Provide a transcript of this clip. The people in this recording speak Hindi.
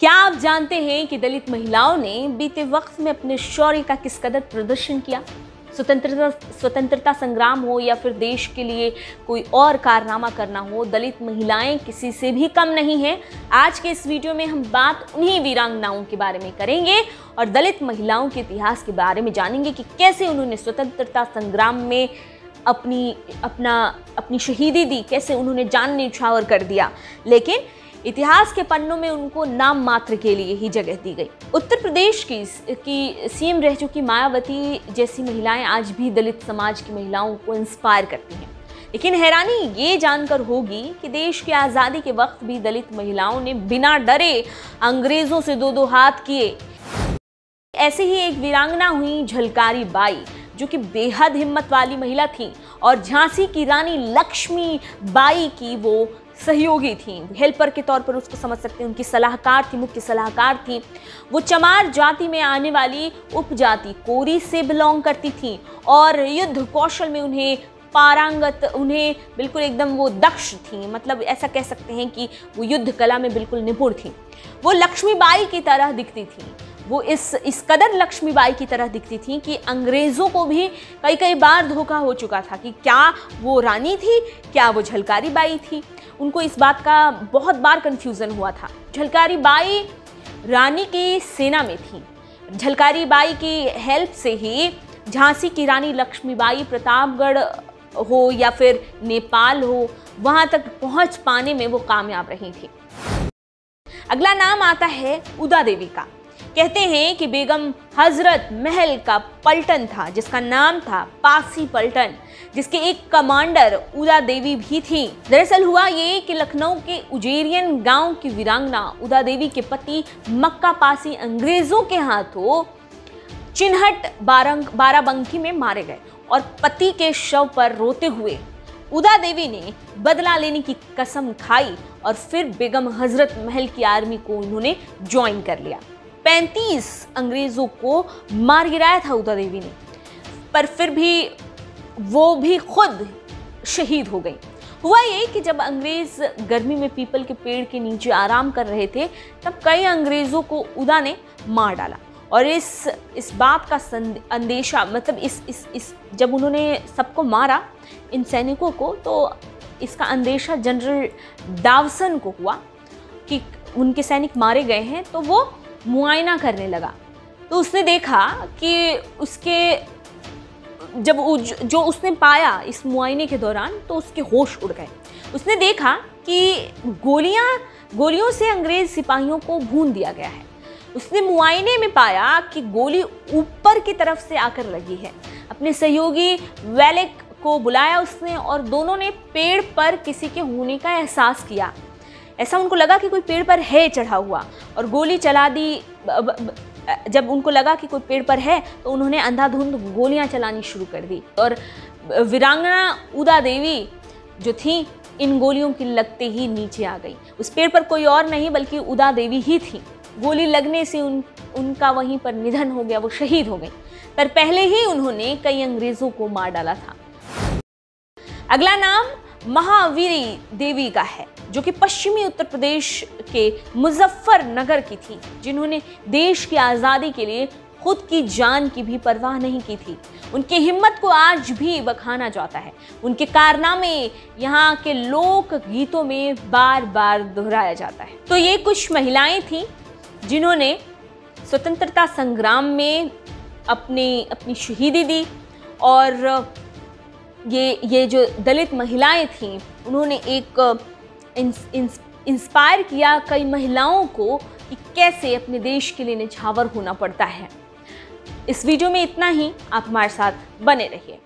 क्या आप जानते हैं कि दलित महिलाओं ने बीते वक्त में अपने शौर्य का किस कदर प्रदर्शन किया? स्वतंत्रता संग्राम हो या फिर देश के लिए कोई और कारनामा करना हो, दलित महिलाएं किसी से भी कम नहीं हैं। आज के इस वीडियो में हम बात उन्हीं वीरांगनाओं के बारे में करेंगे और दलित महिलाओं के इतिहास के बारे में जानेंगे कि कैसे उन्होंने स्वतंत्रता संग्राम में अपनी शहीदी दी, कैसे उन्होंने जान न्यौछावर कर दिया, लेकिन इतिहास के पन्नों में उनको नाम मात्र के लिए ही जगह दी गई। उत्तर प्रदेश की सीएम रह चुकी मायावती जैसी महिलाएं आज भी दलित समाज की महिलाओं को इंस्पायर करती हैं। लेकिन हैरानी ये जानकर होगी कि देश की आज़ादी के वक्त भी दलित महिलाओं ने बिना डरे अंग्रेजों से दो हाथ किए। ऐसे ही एक वीरांगना हुई झलकारी बाई, जो कि बेहद हिम्मत वाली महिला थी और झांसी की रानी लक्ष्मी बाई की वो सहयोगी थी, हेल्पर के तौर पर उसको समझ सकते हैं। उनकी सलाहकार थी, मुख्य सलाहकार थी। वो चमार जाति में आने वाली उपजाति कोरी से बिलोंग करती थी और युद्ध कौशल में उन्हें पारंगत, उन्हें बिल्कुल एकदम वो दक्ष थी। मतलब ऐसा कह सकते हैं कि वो युद्ध कला में बिल्कुल निपुण थी। वो लक्ष्मीबाई की तरह दिखती थी। वो इस कदर लक्ष्मीबाई की तरह दिखती थी कि अंग्रेज़ों को भी कई बार धोखा हो चुका था कि क्या वो रानी थी, क्या वो झलकारी बाई थी। उनको इस बात का बहुत बार कन्फ्यूज़न हुआ था। झलकारी बाई रानी की सेना में थी। झलकारी बाई की हेल्प से ही झांसी की रानी लक्ष्मीबाई प्रतापगढ़ हो या फिर नेपाल हो, वहाँ तक पहुँच पाने में वो कामयाब रही थी। अगला नाम आता है उदा देवी का। कहते हैं कि बेगम हजरत महल का पलटन था जिसका नाम था पासी पलटन, जिसके एक कमांडर उदा देवी भी थी। दरअसल हुआ ये कि लखनऊ के उजेरियन गांव की वीरांगना उदा देवी के पति मक्का पासी अंग्रेजों के हाथों चिन्हट बाराबंकी में मारे गए और पति के शव पर रोते हुए उदा देवी ने बदला लेने की कसम खाई और फिर बेगम हजरत महल की आर्मी को उन्होंने ज्वाइन कर लिया। 35 अंग्रेजों को मार गिराया था उदा देवी ने, पर फिर भी वो भी खुद शहीद हो गई। हुआ ये कि जब अंग्रेज गर्मी में पीपल के पेड़ के नीचे आराम कर रहे थे, तब कई अंग्रेजों को उदा ने मार डाला और इस बात का अंदेशा, मतलब इस जब उन्होंने सबको मारा, इन सैनिकों को, तो इसका अंदेशा जनरल डावसन को हुआ कि उनके सैनिक मारे गए हैं। तो वो मुआयना करने लगा। तो उसने देखा कि जो उसने पाया इस मुआयने के दौरान, तो उसके होश उड़ गए। उसने देखा कि गोलियों से अंग्रेज सिपाहियों को भून दिया गया है। उसने मुआयने में पाया कि गोली ऊपर की तरफ से आकर लगी है। अपने सहयोगी वेलेक को बुलाया उसने और दोनों ने पेड़ पर किसी के होने का एहसास किया। ऐसा उनको लगा कि कोई पेड़ पर है चढ़ा हुआ और गोली चला दी। जब उनको लगा कि कोई पेड़ पर है तो उन्होंने अंधाधुंध गोलियां चलानी शुरू कर दी और वीरांगना उदा देवी जो थी, इन गोलियों की लगते ही नीचे आ गई। उस पेड़ पर कोई और नहीं बल्कि उदा देवी ही थी। गोली लगने से उनका वहीं पर निधन हो गया, वो शहीद हो गई। पर पहले ही उन्होंने कई अंग्रेजों को मार डाला था। अगला नाम महावीरी देवी का है, जो कि पश्चिमी उत्तर प्रदेश के मुजफ्फरनगर की थी, जिन्होंने देश की आज़ादी के लिए खुद की जान की भी परवाह नहीं की थी। उनकी हिम्मत को आज भी बखाना जाता है। उनके कारनामे यहाँ के लोक गीतों में बार बार दोहराया जाता है। तो ये कुछ महिलाएं थीं जिन्होंने स्वतंत्रता संग्राम में अपनी शहीदी दी और ये जो दलित महिलाएं थीं, उन्होंने एक इंस्पायर किया कई महिलाओं को कि कैसे अपने देश के लिए न्यौछावर होना पड़ता है। इस वीडियो में इतना ही। आप हमारे साथ बने रहिए।